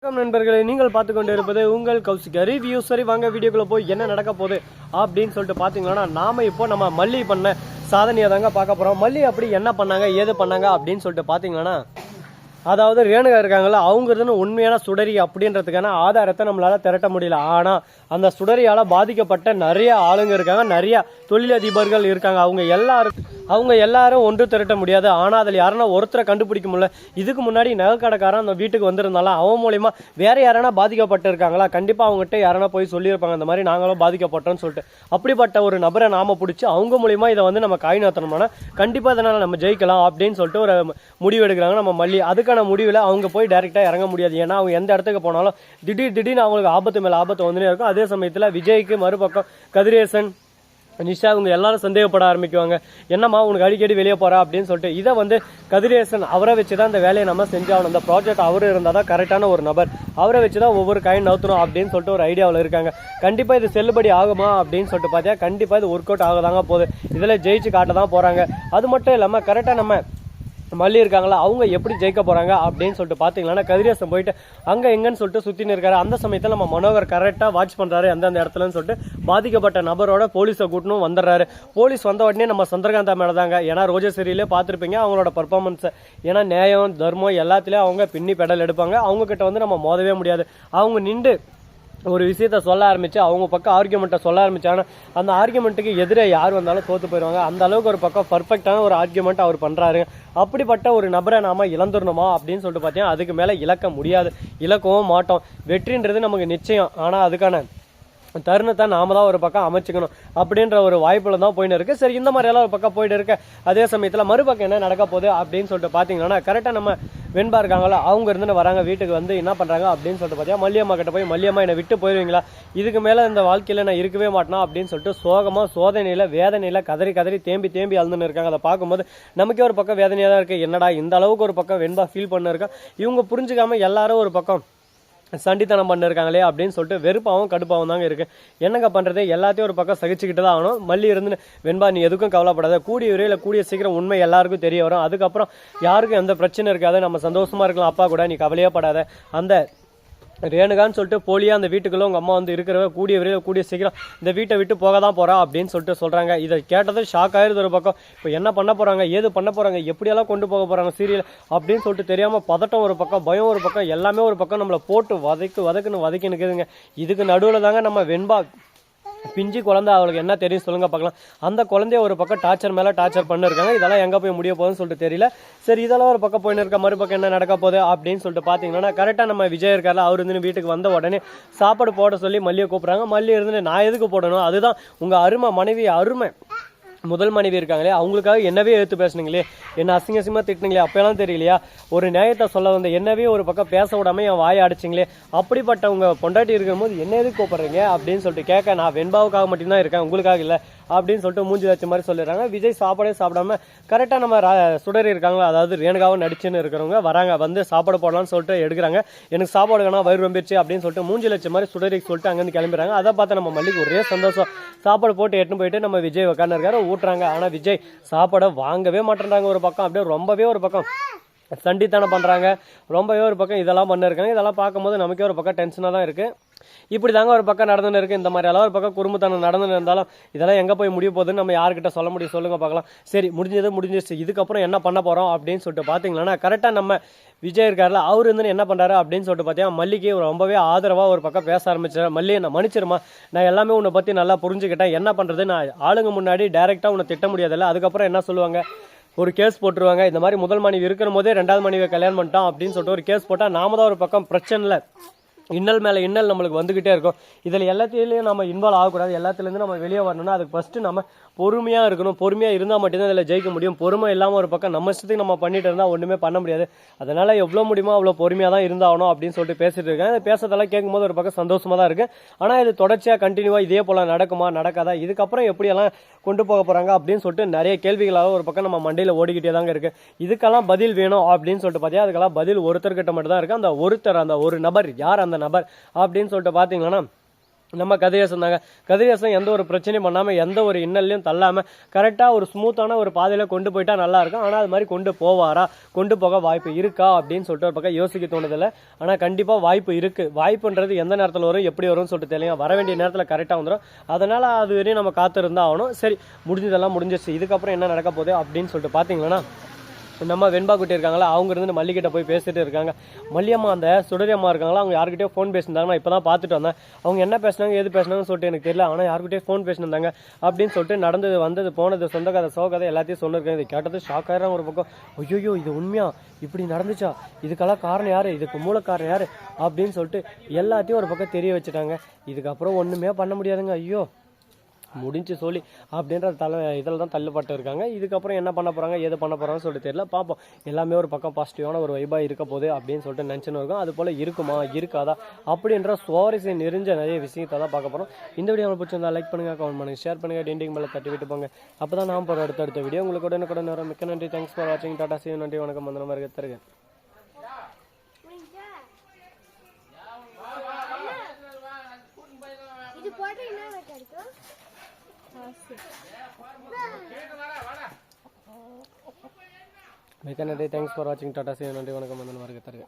வணக்கம் நண்பர்களே, நீங்கள் பார்த்து கொண்டு இருப்பது உங்கள் கௌசிகா ரிவ்யூ. சரி வாங்க வீடியோக்குள்ள போய் என்ன நடக்க போகுது அப்படின்னு சொல்லிட்டு பார்த்தீங்கன்னா, நாம இப்போ நம்ம மல்லி பண்ண சாதனையை தாங்க பார்க்க போகிறோம். மல்லி அப்படி என்ன பண்ணாங்க ஏது பண்ணாங்க அப்படின்னு சொல்லிட்டு பார்த்தீங்கன்னா, அதாவது ரேணுகா இருக்காங்களா, அவங்க உண்மையான சுடரி அப்படின்றதுக்கான ஆதாரத்தை நம்மளால திரட்ட முடியல. ஆனால் அந்த சுடரியால் பாதிக்கப்பட்ட நிறைய ஆளுங்க இருக்காங்க, நிறைய தொழிலதிபர்கள் இருக்காங்க. அவங்க எல்லாரும் ஒன்று திரட்ட முடியாது. ஆனால் அதில் யாருன்னா ஒருத்தரை கண்டுபிடிக்க முடியல. இதுக்கு முன்னாடி நகைக்கடைக்காரன் அந்த வீட்டுக்கு வந்திருந்தாலும் அவன் மூலியமா வேற யாரானா பாதிக்கப்பட்டு இருக்காங்களா, கண்டிப்பாக அவங்ககிட்ட யாரானா போய் சொல்லியிருப்பாங்க, இந்த மாதிரி நாங்களும் பாதிக்கப்பட்டோம்னு சொல்லிட்டு. அப்படிப்பட்ட ஒரு நபரை நாம பிடிச்சி அவங்க மூலியமா இதை நம்ம காய் நத்தனோம்னா கண்டிப்பாக இதனால் நம்ம ஜெயிக்கலாம் அப்படின்னு சொல்லிட்டு ஒரு முடிவு எடுக்கிறாங்க நம்ம மல்லி. அதுக்கான முடிவில் அவங்க போய் டைரெக்டாக இறங்க முடியாது. ஏன்னா அவங்க எந்த இடத்துக்கு போனாலும் திடீர்னு அவங்களுக்கு ஆபத்து மேலே ஆபத்து வந்துனே இருக்கும். அதே சமயத்தில் விஜய்க்கு மறுபக்கம் கதிரேசன், நிஷா இவங்க எல்லாரும் சந்தேகப்பட ஆரம்பிக்குவாங்க. என்னம்மா உனக்கு அடிக்கடி வெளியே போறா அப்படின்னு சொல்லிட்டு. இதை கதிரேசன் அவரை வச்சு தான் இந்த வேலையை நம்ம செஞ்சாகணும். இந்த ப்ராஜெக்ட் அவரு இருந்தால் தான் கரெக்டான ஒரு நபர், அவரை வச்சு தான் ஒவ்வொரு காயின் நவுத்தணும் அப்படின்னு சொல்லிட்டு ஒரு ஐடியாவில் இருக்காங்க. கண்டிப்பாக இது செல்லுபடி ஆகுமா அப்படின்னு சொல்லிட்டு பார்த்தா கண்டிப்பாக இது ஒர்க் அவுட் ஆகதாங்க போகுது. இதில் ஜெயிச்சு காட்ட தான் போகிறாங்க. அது மட்டும் இல்லாமல் கரெக்டாக நம்ம மல்லி இருக்காங்களா, அவங்க எப்படி ஜெயிக்க போறாங்க அப்படின்னு சொல்லிட்டு பாத்தீங்கன்னா, கதிரேசன் போயிட்டு அங்க எங்கன்னு சொல்லிட்டு சுத்தின்னு இருக்காரு. அந்த சமயத்தில் நம்ம மனோகர் கரெக்டா வாட்ச் பண்றாரு எந்தெந்த இடத்துலன்னு சொல்லிட்டு. பாதிக்கப்பட்ட நபரோட போலீஸை கூட்டணும் வந்துடுறாரு. போலீஸ் வந்த உடனே நம்ம சந்திரகாந்தா மேலதாங்க. ஏன்னா ரோஜர் சீரியலே பார்த்துருப்பீங்க அவங்களோட பர்ஃபார்மன்ஸ். ஏன்னா நியாயம் தர்மம் எல்லாத்துலயும் அவங்க பின்னி பெடல் எடுப்பாங்க. அவங்க கிட்ட நம்ம மோதவே முடியாது. அவங்க நின்று ஒரு விஷயத்த சொல்ல ஆரம்பிச்சு அவங்க பக்கம் ஆர்கியூமெண்ட்டை சொல்ல ஆரம்பிச்சாங்கன்னா அந்த ஆர்கியூமெண்ட்டுக்கு எதிரே யார் வந்தாலும் தோத்து போயிடுவாங்க. அந்த அளவுக்கு ஒரு பக்கம் பர்ஃபெக்டான ஒரு ஆர்கியூமெண்ட் அவர் பண்றாரு. அப்படிப்பட்ட ஒரு நபரை நாம இழந்துடணுமா அப்படின்னு சொல்லிட்டு பார்த்தீங்கன்னா அதுக்கு மேலே இழக்க முடியாது, இழக்கவும் மாட்டோம். வெற்றின்றது நமக்கு நிச்சயம். ஆனால் அதுக்கான தருணத்தை நாம தான் ஒரு பக்கம் அமைச்சுக்கணும் அப்படின்ற ஒரு வாய்ப்புல தான் போயின்னு இருக்கு. சரி, இந்த மாதிரி எல்லாம் ஒரு பக்கம் போயிட்டு இருக்க அதே சமயத்தில் மறுபக்கம் என்ன நடக்க போகுது அப்படின்னு சொல்லிட்டு பார்த்தீங்கன்னா, கரெக்டாக நம்ம வெண்பா இருக்காங்களா, அவங்க இருந்து வராங்க வீட்டுக்கு என்ன பண்றாங்க அப்படின்னு சொல்லிட்டு பார்த்தீங்கன்னா, மல்லியம்மா கிட்ட போய் மல்லியம்மா என்னை விட்டு போயிருவீங்களா, இதுக்கு மேலே இந்த வாழ்க்கையில் நான் இருக்கவே மாட்டேனா அப்படின்னு சொல்லிட்டு சோகமா சோதனையில வேதனையில கதறி தேம்பி அழுதுன்னு இருக்காங்க. அதை பார்க்கும்போது நமக்கே ஒரு பக்கம் வேதனையாக தான் இருக்கு. என்னடா இந்த அளவுக்கு ஒரு பக்கம் வெண்பா ஃபீல் பண்ண இருக்கா, இவங்க புரிஞ்சுக்காம எல்லாரும் ஒரு பக்கம் சண்டித்தனம் பண்ணிருக்காங்களே அப்படின்னு சொல்லிட்டு வெறுப்பாகவும் கடுப்பாகவும் தாங்க இருக்கு. என்னங்க பண்றது, எல்லாத்தையும் ஒரு பக்கம் சகிச்சுக்கிட்டு தான் ஆகணும். மல்லி இருந்து வெண்பா நீ எதுக்கும் கவலைப்படாத, கூடிய விரைவில் கூடிய சீக்கிரம் உண்மை எல்லாருக்கும் தெரிய வரும். அதுக்கப்புறம் யாருக்கும் எந்த பிரச்சனை இருக்காது, நம்ம சந்தோஷமா இருக்கலாம் அப்பா கூட, நீ கவலையே படாத. அந்த ரேணுகான்னு சொல்லிட்டு போலியா அந்த வீட்டுக்குள்ள உங்க அம்மா இருக்கிறவ கூடிய விரைவில் கூடிய சீக்கிரம் இந்த வீட்டை விட்டு போக தான் போறா அப்படின்னு சொல்லிட்டு சொல்றாங்க. இதை கேட்டது ஷாக் ஆயிருது ஒரு பக்கம். இப்போ என்ன பண்ண போறாங்க ஏது பண்ண போறாங்க எப்படியெல்லாம் கொண்டு போக போறாங்க சீரியல் அப்படின்னு சொல்லிட்டு தெரியாம பதட்டம் ஒரு பக்கம், பயம் ஒரு பக்கம், எல்லாமே ஒரு பக்கம் நம்மளை போட்டு வதக்கி நிற்குதுங்க. இதுக்கு நடுவில் தாங்க நம்ம வெண்பா பிஞ்சு குழந்தை, அவளுக்கு என்ன தெரியும் சொல்லுங்க பார்க்கலாம். அந்த குழந்தைய ஒரு பக்கம் டார்ச்சர் மேல டார்ச்சர் பண்ணிருக்காங்க. இதெல்லாம் எங்க போய் முடிய போகுதுன்னு சொல்லிட்டு தெரியல. சரி, இதெல்லாம் ஒரு பக்கம் போயின்னு இருக்க, மறுபக்கம் என்ன நடக்க போகுது அப்படின்னு சொல்லிட்டு பாத்தீங்கன்னா, கரெக்டா நம்ம விஜய் இருக்காரு, அவரு வீட்டுக்கு வந்த உடனே சாப்பாடு போட சொல்லி மல்லியை கூப்பிடுறாங்க. மல்லி இருந்து நான் எதுக்கு போடணும், அதுதான் உங்க அருமை மனைவி, அருமை முதல் மனைவி இருக்காங்களே, அவங்களுக்காக என்னவே எடுத்து பேசுனீங்களே, என்ன அசிங்கமா திட்டுனீங்களே, அப்பெல்லாம் தெரியலையா, ஒரு நியாயத்தை சொல்ல வந்த என்னவே ஒரு பக்கம் பேச விடாம என் வாயை அடிச்சிங்களே, அப்படிப்பட்ட உங்க பொண்டாட்டி இருக்கும்போது என்ன எதுக்கு கூப்பிடுறீங்க அப்படின்னு சொல்லிட்டு கேட்க, நான் வெண்பாவுக்காக மட்டும்தான் இருக்கேன் உங்களுக்காக இல்லை அப்படின்னு சொல்லிட்டு மூஞ்சி வச்ச மாதிரி சொல்லிடுறாங்க. விஜய் சாப்பாடே சாப்பிடாம கரெக்டா நம்ம சுடரி இருக்காங்களா, அதாவது ரேணுகாவும் நடிச்சுன்னு இருக்கிறவங்க வராங்க, சாப்பாடு போடலாம்னு சொல்லிட்டு எடுக்கிறாங்க. எனக்கு சாப்பாடு வேணா வயிறு ரொம்பிடுச்சு அப்படின்னு சொல்லிட்டு மூஞ்சி வச்ச மாதிரி சுடரிக்கு சொல்லிட்டு அங்கிருந்து கிளம்பிடுறாங்க. அதை பார்த்து நம்ம மல்லிக்கு ஒரே சந்தோஷம். சாப்பாடு போட்டு எட்டுன்னு போயிட்டு நம்ம விஜய் உட்காந்து இருக்காரு, ஊட்டுறாங்க. ஆனா விஜய் சாப்பாடை வாங்கவே மாட்டேன்றாங்க. ஒரு பக்கம் அப்படியே ரொம்பவே ஒரு பக்கம் சண்டித்தனம் பண்றாங்க, ரொம்பவே ஒரு பக்கம் இதெல்லாம் பண்ணிருக்காங்க. இதெல்லாம் பார்க்கும்போது நமக்கே ஒரு பக்கம் டென்ஷனாக தான் இருக்கு. இப்படி தாங்க ஒரு பக்கம் நடந்துன்னு இருக்கு. இந்த மாதிரி எல்லாம் ஒரு பக்கம் குடும்பத்தனம் நடந்துன்னு இருந்தாலும் இதெல்லாம் எங்க போய் முடிய போகுதுன்னு நம்ம யாருக்கிட்ட சொல்ல முடியும் சொல்லுங்க பார்க்கலாம். சரி, முடிஞ்சிருச்சு, இதுக்கப்புறம் என்ன பண்ண போறோம் அப்படின்னு சொல்லிட்டு பாத்தீங்கன்னா, கரெக்டா நம்ம விஜய் இருக்காருல, அவரு என்ன பண்றாரு அப்படின்னு சொல்லிட்டு பார்த்தீங்கன்னா, மல்லிக்கு ரொம்பவே ஆதரவா ஒரு பக்கம் பேச ஆரம்பிச்சாரு. மல்லி என்ன மன்னிச்சிருமா, நான் எல்லாமே உன்னை பத்தி நல்லா புரிஞ்சுக்கிட்டேன், என்ன பண்றது, நான் ஆளுங்க முன்னாடி டைரக்டா உன்னை திட்ட முடியாதுல்ல, அதுக்கப்புறம் என்ன சொல்லுவாங்க, ஒரு கேஸ் போட்டுருவாங்க. இந்த மாதிரி முதல் மனைவி இருக்கிற போதே ரெண்டாவது மனைவியை கல்யாணம் பண்ணிட்டோம் அப்படின்னு சொல்லிட்டு ஒரு கேஸ் போட்டா நாம தான் ஒரு பக்கம் பிரச்சனை இன்னல் மேலே இன்னல் நம்மளுக்கு வந்துகிட்டே இருக்கும். இதில் எல்லாத்திலையும் நம்ம இன்வால்வ் ஆகக்கூடாது. எல்லாத்துலேருந்து நம்ம வெளியே வரணும்னா அதுக்கு ஃபஸ்ட்டு நம்ம பொறுமையாக இருக்கணும். பொறுமையாக இருந்தால் மட்டும்தான் இதில் ஜெயிக்க முடியும். பொறுமை இல்லாமல் ஒரு பக்கம் நம்ம இஷ்டத்துக்கு நம்ம பண்ணிட்டு இருந்தால் ஒன்றுமே பண்ண முடியாது. அதனால் எவ்வளோ முடியுமோ அவ்வளோ பொறுமையாக தான் இருந்தாகணும் அப்படின்னு சொல்லிட்டு பேசிட்டு இருக்கேன். இதை பேசுறதெல்லாம் கேட்கும்போது ஒரு பக்கம் சந்தோஷமாக தான் இருக்குது. ஆனால் இது தொடர்ச்சியாக கண்டினியூவாக இதே போல் நடக்குமா நடக்காதா, இதுக்கப்புறம் எப்படியெல்லாம் கொண்டு போக போகிறாங்க அப்படின்னு சொல்லிட்டு நிறைய கேள்விகளாக ஒரு பக்கம் நம்ம மண்டையில் ஓடிக்கிட்டே தாங்க இருக்குது. இதுக்கெல்லாம் பதில் வேணும் அப்படின்னு சொல்லிட்டு பார்த்தீங்கன்னா அதுக்கெல்லாம் பதில் ஒருத்தர்கிட்ட மட்டும் தான் இருக்குது. அந்த ஒருத்தர், அந்த ஒரு நபர் யார் அந்த நபர் அப்படின்னு சொல்லிட்டு பார்த்தீங்கன்னா, நம்ம கதிரேசன் தாங்க. கதிரேசன் எந்த ஒரு பிரச்சனையும் பண்ணாமல் எந்த ஒரு இன்னல்லையும் தள்ளாமல் கரெக்டாக ஒரு ஸ்மூத்தான ஒரு பாதையில் கொண்டு போயிட்டா நல்லா இருக்கும். ஆனால் அது மாதிரி கொண்டு போவாரா, கொண்டு போக வாய்ப்பு இருக்கா அப்படின்னு சொல்லிட்டு ஒரு பக்கம் யோசிக்க தோணுதில்லை. ஆனால் கண்டிப்பாக வாய்ப்பு இருக்குது. வாய்ப்புன்றது எந்த நேரத்தில் வரும், எப்படி வரும்னு சொல்லிட்டு தெரியும். வர வேண்டிய நேரத்தில் கரெக்டாக வந்துடும். அதனால் அது வரையும் நம்ம காத்திருந்தா ஆகணும். சரி, முடிஞ்சதெல்லாம் முடிஞ்சிச்சு. இதுக்கப்புறம் என்ன நடக்க போகுது அப்படின்னு சொல்லிட்டு பார்த்தீங்கன்னா, நம்ம வெண்பா குட்டி இருக்காங்களா, அவங்க இருந்து மல்லிகிட்ட போய் பேசிட்டு இருக்காங்க. மல்லியம்மா அந்த சுடரியம்மா இருக்காங்களா, அவங்க யார்கிட்டயோ ஃபோன் பேசியிருந்தாங்க. நான் இப்போ தான் பார்த்துட்டு வந்தேன். அவங்க என்ன பேசினாங்க, எது பேசினாங்கன்னு சொல்லிட்டு எனக்கு தெரியல. ஆனால் யார்கிட்டயோ ஃபோன் பேசியிருந்தாங்க அப்படின்னு சொல்லிட்டு நடந்தது வந்தது போனது சொந்த கதை சோ கதை எல்லாத்தையும் சொன்னிருக்கேன். இது கேட்டது ஷாக் ஆயிரம் ஒரு பக்கம். ஐயோ இது உண்மையா, இப்படி நடந்துச்சா, இதுக்கெல்லாம் காரணம் யாரு, இதுக்கு மூல காரணம் யாரு அப்படின்னு சொல்லிட்டு எல்லாத்தையும் ஒரு பக்கம் தெரிய வச்சுட்டாங்க. இதுக்கப்புறம் ஒன்றுமே பண்ண முடியாதுங்க. ஐயோ முடிஞ்சு சொல்லி அப்படின்ற இதில் தான் தள்ளுப்பட்டு இருக்காங்க. இதுக்கப்புறம் என்ன பண்ண போகிறாங்க, எது பண்ண போகிறாங்கன்னு சொல்லிட்டு தெரியல. பார்ப்போம். எல்லாமே ஒரு பக்கம் பாசிட்டிவான ஒரு வைபாக இருக்க போகுது அப்படின்னு சொல்லிட்டு நினச்சின்னு இருக்கும். அது போல் இருக்குமா இருக்காதா அப்படின்ற சுவாரஸ்யம் நிறைஞ்ச நிறைய விஷயத்தை தான் பார்க்க போகிறோம். இந்த வீடியோ உங்களுக்கு பிடிச்சிருந்தா லைக் பண்ணுங்கள், கமெண்ட் பண்ணுங்கள், ஷேர் பண்ணுங்கள், டிண்டிங் மேலே தட்டி விட்டு போங்க. அப்போ தான் நான் போகிற அடுத்த வீடியோ உங்களுக்கு உடனே வரும். மிக்க நன்றி. தேங்க்ஸ் ஃபார் வாட்சிங். டாடா சி. நன்றி, வணக்கம். அந்த மாதிரி தருங்க. மிக்க நன்றி. தேங்க்ஸ் ஃபார் வாட்சிங். டாடா சி. நன்றி, வணக்கம். அந்த மாதிரி தருங்க.